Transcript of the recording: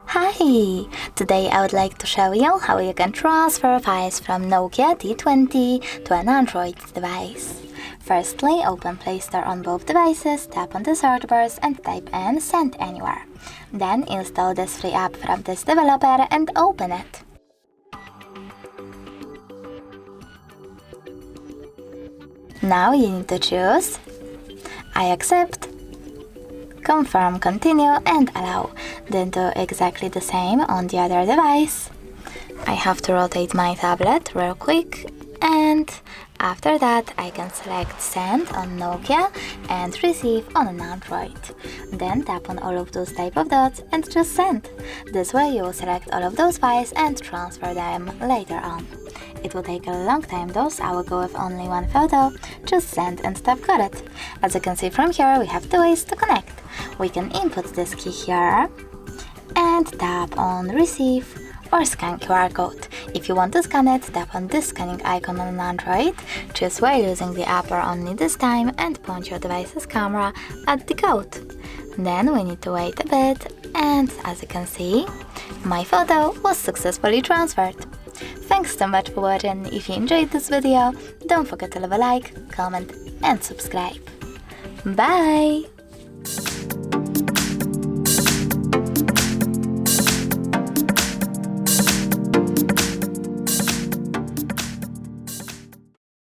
Hi! Today I would like to show you how you can transfer files from Nokia T20 to an Android device. Firstly, open Play Store on both devices, tap on the search bars and type in Send Anywhere. Then install this free app from this developer and open it. Now you need to choose I accept, confirm, continue and allow. Then do exactly the same on the other device. I have to rotate my tablet real quick, and after that I can select send on Nokia and receive on an Android. Then tap on all of those type of dots and just send. This way you will select all of those files and transfer them later on. It will take a long time though, so I will go with only one photo. Just send and stop got it. As you can see from here, we have two ways to connect. We can input this key here and tap on receive or scan QR code. If you want to scan it, tap on this scanning icon on an Android, choose while using the app or only this time and point your device's camera at the code. Then we need to wait a bit, and as you can see, my photo was successfully transferred. Thanks so much for watching. If you enjoyed this video, don't forget to leave a like, comment and subscribe. Bye!